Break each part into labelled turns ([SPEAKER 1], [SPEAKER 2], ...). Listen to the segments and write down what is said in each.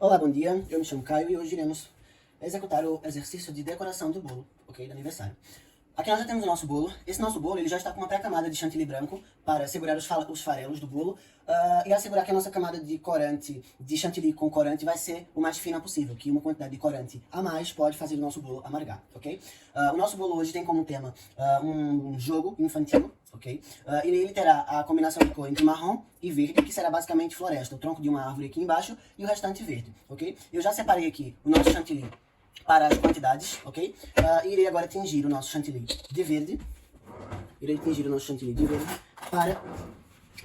[SPEAKER 1] Olá, bom dia. Eu me chamo Caio e hoje iremos executar o exercício de decoração do bolo, ok? Do aniversário. Aqui nós já temos o nosso bolo. Esse nosso bolo ele já está com uma pré-camada de chantilly branco para segurar os farelos do bolo e assegurar que a nossa camada de corante, de chantilly com corante, vai ser o mais fina possível, que uma quantidade de corante a mais pode fazer o nosso bolo amargar, ok? O nosso bolo hoje tem como tema um jogo infantil, ok? E ele terá a combinação de cor entre marrom e verde, que será basicamente floresta, o tronco de uma árvore aqui embaixo e o restante verde, ok? Eu já separei aqui o nosso chantilly para as quantidades, ok? Irei agora tingir o nosso chantilly de verde. Irei tingir o nosso chantilly de verde para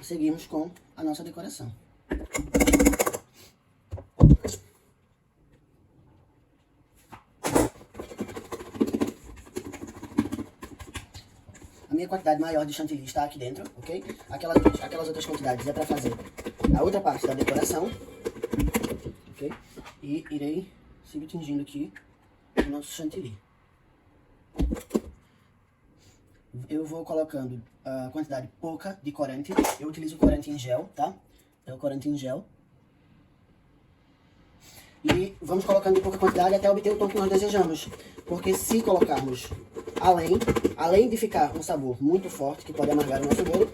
[SPEAKER 1] seguirmos com a nossa decoração. A minha quantidade maior de chantilly está aqui dentro, ok? Aquelas outras quantidades é para fazer a outra parte da decoração, ok? E irei seguir tingindo aqui o nosso chantilly. Eu vou colocando a quantidade pouca de corante. Eu utilizo corante em gel, tá? É o corante em gel. E vamos colocando em pouca quantidade até obter o tom que nós desejamos. Porque se colocarmos além de ficar um sabor muito forte, que pode amargar o nosso bolo,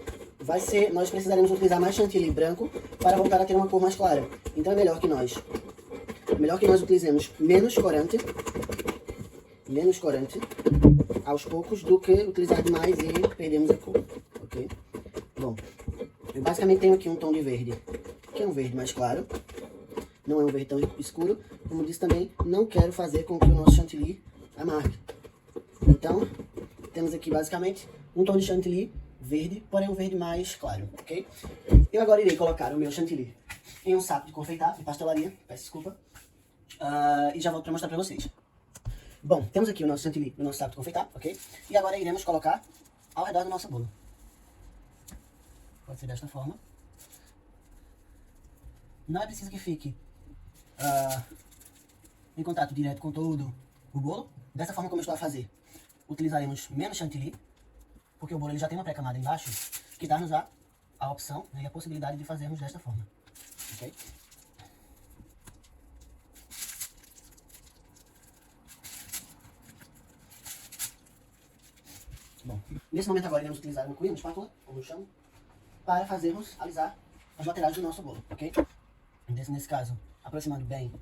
[SPEAKER 1] nós precisaremos utilizar mais chantilly branco para voltar a ter uma cor mais clara. Então é melhor que nós utilizemos menos corante aos poucos do que utilizar demais e perdemos a cor, ok? Bom, eu basicamente tenho aqui um tom de verde, que é um verde mais claro, não é um verde tão escuro, como disse também, não quero fazer com que o nosso chantilly amargue. Então, temos aqui basicamente um tom de chantilly verde, porém um verde mais claro, ok? Eu agora irei colocar o meu chantilly em um saco de confeitar, de pastelaria, peço desculpa, e já volto para mostrar para vocês. Bom, temos aqui o nosso chantilly no nosso saco de confeitar, ok? E agora iremos colocar ao redor do nosso bolo. Pode ser desta forma. Não é preciso que fique em contato direto com todo o bolo. Dessa forma como eu estou a fazer, utilizaremos menos chantilly, porque o bolo ele já tem uma pré-camada embaixo, que dá-nos a opção, né, e a possibilidade de fazermos desta forma, ok? Bom, nesse momento agora iremos utilizar uma cuia, uma espátula, como eu chamo, para alisar as laterais do nosso bolo, ok? Nesse caso, aproximando bem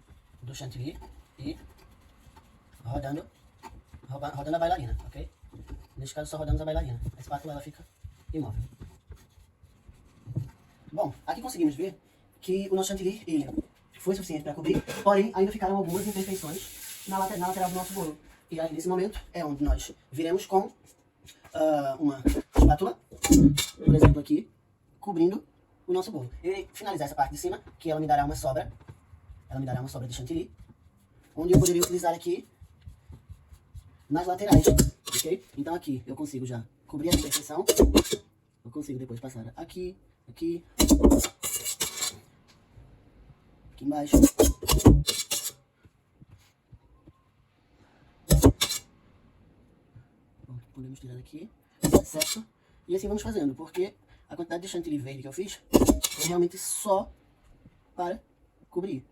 [SPEAKER 1] do chantilly e rodando a bailarina, ok? Neste caso só rodamos a bailarina, a espátula ela fica imóvel. Bom, aqui conseguimos ver que o nosso chantilly ele foi suficiente para cobrir, porém ainda ficaram algumas imperfeições na lateral do nosso bolo. E aí nesse momento é onde nós viremos com uma espátula, por exemplo aqui, cobrindo o nosso bolo. Eu irei finalizar essa parte de cima, que ela me dará uma sobra de chantilly, onde eu poderia utilizar aqui nas laterais, ok? Então aqui eu consigo já cobrir a imperfeição, eu consigo depois passar aqui embaixo. Podemos tirar aqui, certo? E assim vamos fazendo, porque a quantidade de chantilly verde que eu fiz foi realmente só para cobrir.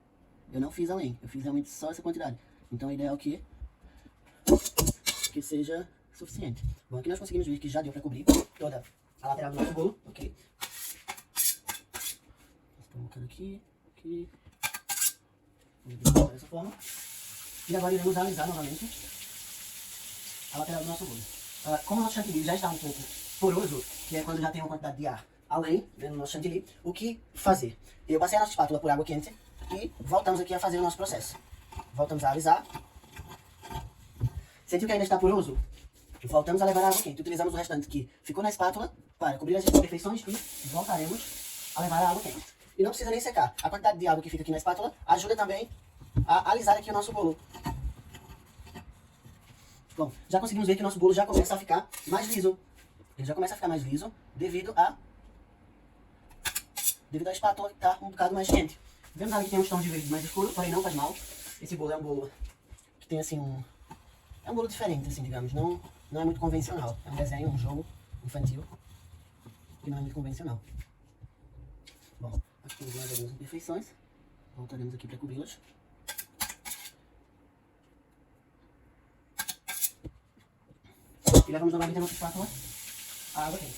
[SPEAKER 1] Eu não fiz além, eu fiz realmente só essa quantidade. Então a ideia é que seja suficiente. Bom, aqui nós conseguimos ver que já deu para cobrir toda a lateral do nosso bolo, ok? Vou colocando aqui. Dessa forma. E agora iremos alisar novamente a lateral do nosso bolo. Como o nosso chantilly já está um pouco poroso, que é quando já tem uma quantidade de ar além, né, no nosso chantilly, o que fazer? Eu passei a nossa espátula por água quente e voltamos aqui a fazer o nosso processo. Voltamos a alisar. Sentiu que ainda está poroso? Voltamos a levar a água quente. Utilizamos o restante que ficou na espátula para cobrir as imperfeições e voltaremos a levar a água quente. E não precisa nem secar. A quantidade de água que fica aqui na espátula ajuda também a alisar aqui o nosso bolo. Bom, já conseguimos ver que o nosso bolo já começa a ficar mais liso. Ele já começa a ficar mais liso devido à espátula que está um bocado mais quente. Vemos ali que tem uns tons de verde mais escuro, porém não faz mal. Esse bolo é um bolo que tem assim é um bolo diferente, assim, digamos. Não é muito convencional. É um desenho, um jogo infantil que não é muito convencional. Bom, aqui temos mais algumas imperfeições. Voltaremos aqui para cobri-las. E levamos novamente a nossa espátula à água quente.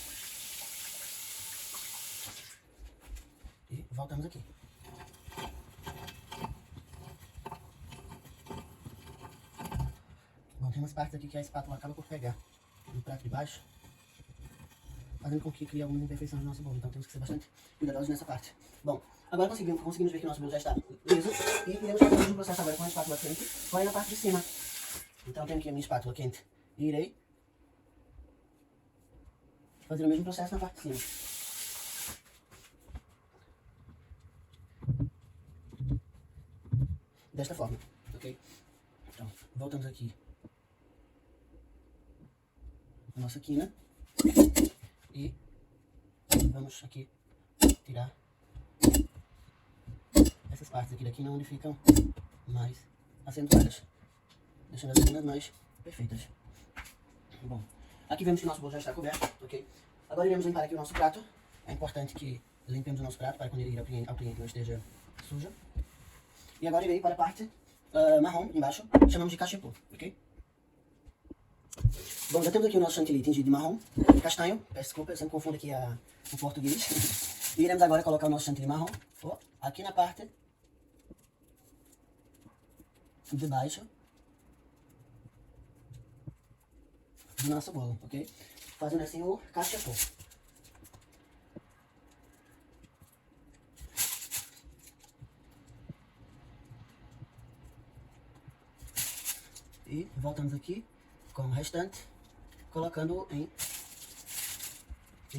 [SPEAKER 1] E voltamos aqui. Bom, tem umas partes aqui que a espátula acaba por pegar no prato de baixo, fazendo com que crie algumas imperfeições no nosso bolo. Então temos que ser bastante cuidadosos nessa parte. Bom, agora conseguimos ver que o nosso bolo já está liso. E iremos fazer o mesmo processo agora com a espátula quente, porém na parte de cima. Então tenho aqui a minha espátula quente e irei fazer o mesmo processo na parte de cima. Desta forma, ok? Então, voltamos aqui a nossa quina e vamos aqui tirar essas partes aqui da quina onde ficam mais acentuadas, deixando as quinas mais perfeitas. Bom, aqui vemos que o nosso bolo já está coberto, ok? Agora iremos limpar aqui o nosso prato. É importante que limpemos o nosso prato para quando ele ir ao cliente não esteja sujo. E agora irei para a parte marrom, embaixo, chamamos de cachepô, ok? Bom, já temos aqui o nosso chantilly tingido de marrom, castanho, peço desculpa, eu sempre confundo aqui o português. E iremos agora colocar o nosso chantilly marrom aqui na parte de baixo do nosso bolo, ok? Fazendo assim o cachepô. E voltamos aqui com o restante, colocando em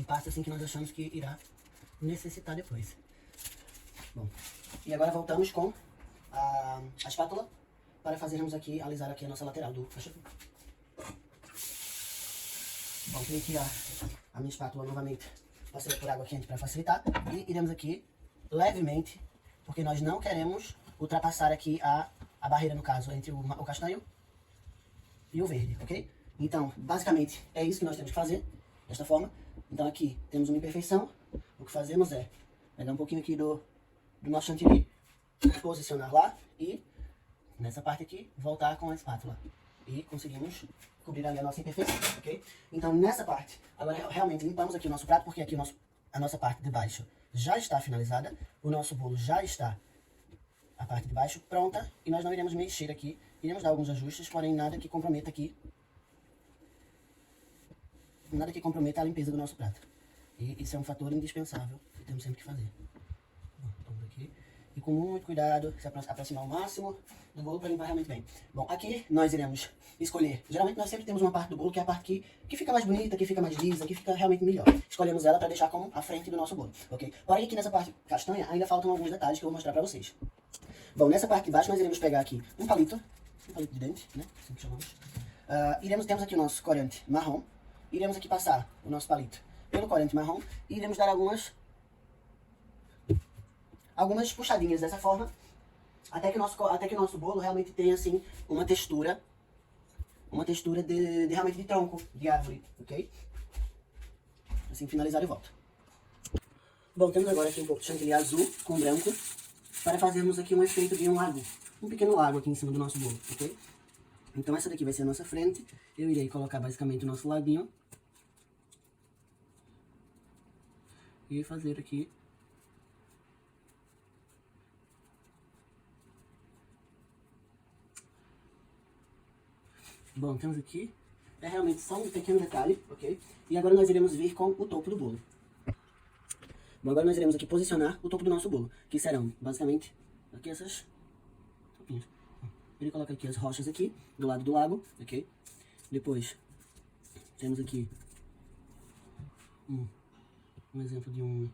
[SPEAKER 1] partes assim que nós achamos que irá necessitar depois. Bom, e agora voltamos com a espátula para fazermos aqui, alisar aqui a nossa lateral do cachepô. Bom, tenho aqui a minha espátula novamente, passei por água quente para facilitar, e iremos aqui levemente, porque nós não queremos ultrapassar aqui a barreira, no caso, entre o castanho e o verde, ok? Então, basicamente, é isso que nós temos que fazer, desta forma. Então aqui temos uma imperfeição, o que fazemos é pegar um pouquinho aqui do nosso chantilly, posicionar lá e nessa parte aqui, voltar com a espátula. E conseguimos cobrir ali a nossa imperfeição, ok? Então nessa parte, agora realmente limpamos aqui o nosso prato, porque aqui a nossa parte de baixo já está finalizada, o nosso bolo já está, a parte de baixo, pronta, e nós não iremos mexer aqui, iremos dar alguns ajustes, porém nada que comprometa aqui, nada que comprometa a limpeza do nosso prato. E isso é um fator indispensável que temos sempre que fazer. Bom, vamos aqui. E com muito cuidado, se aproximar ao máximo do bolo para limpar realmente bem. Bom, aqui nós iremos escolher. Geralmente nós sempre temos uma parte do bolo que é a parte que fica mais bonita, que fica mais lisa, que fica realmente melhor. Escolhemos ela para deixar como a frente do nosso bolo, ok? Porém aqui nessa parte castanha ainda faltam alguns detalhes que eu vou mostrar para vocês. Bom, nessa parte de baixo nós iremos pegar aqui um palito de dente, né? Assim que chamamos. Temos aqui o nosso corante marrom. Iremos aqui passar o nosso palito pelo corante marrom e iremos dar algumas puxadinhas dessa forma, até que o nosso bolo realmente tenha assim uma textura de realmente de tronco de árvore, ok? Assim finalizar eu volto. Bom, temos agora aqui um pouco de chantilly azul com branco para fazermos aqui um efeito de um pequeno lago aqui em cima do nosso bolo, ok? Então essa daqui vai ser a nossa frente. Eu irei colocar basicamente o nosso laguinho e fazer aqui bom, temos aqui, é realmente só um pequeno detalhe, ok? E agora nós iremos vir com o topo do bolo. Bom, agora nós iremos aqui posicionar o topo do nosso bolo, que serão, basicamente, aqui essas topinhas. Ele coloca aqui as rochas aqui, do lado do lago, ok? Depois, temos aqui um exemplo de um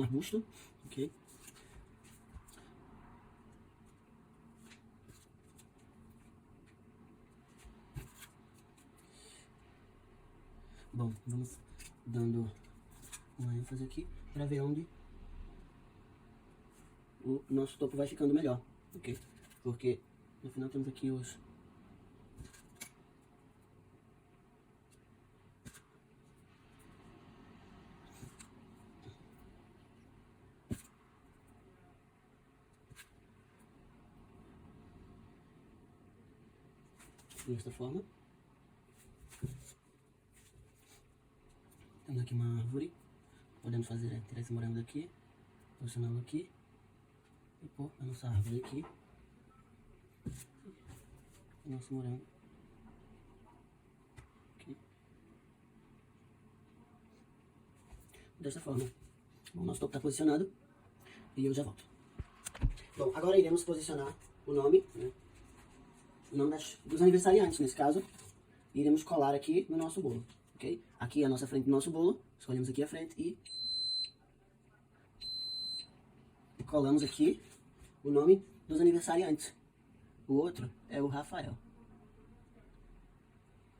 [SPEAKER 1] arbusto, ok? Bom, vamos dando uma ênfase aqui para ver onde o nosso topo vai ficando melhor, ok? Porque no final temos aqui os desta forma. Temos aqui uma árvore. Podemos fazer, tirar esse morango daqui, posicioná-lo aqui e pôr a nossa árvore aqui. O nosso morango aqui. Desta forma. Bom, nosso topo está posicionado e eu já volto. Bom, agora iremos posicionar o nome, né? O nome dos aniversariantes, nesse caso. E iremos colar aqui no nosso bolo, ok? Aqui é a nossa frente do nosso bolo. Escolhemos aqui a frente e colamos aqui o nome dos aniversariantes. O outro é o Rafael.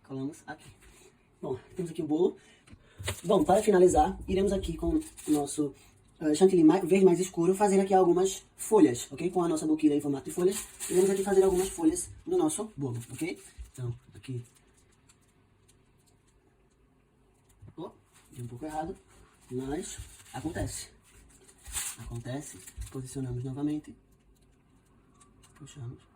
[SPEAKER 1] Colamos aqui. Bom, temos aqui o bolo. Bom, para finalizar, iremos aqui com o nosso chantilly verde mais escuro fazer aqui algumas folhas, ok? Com a nossa boquilha em formato de folhas, iremos aqui fazer algumas folhas no nosso bolo, ok? Então, aqui. Oh, deu um pouco errado, mas acontece. Acontece. Posicionamos novamente. Puxamos.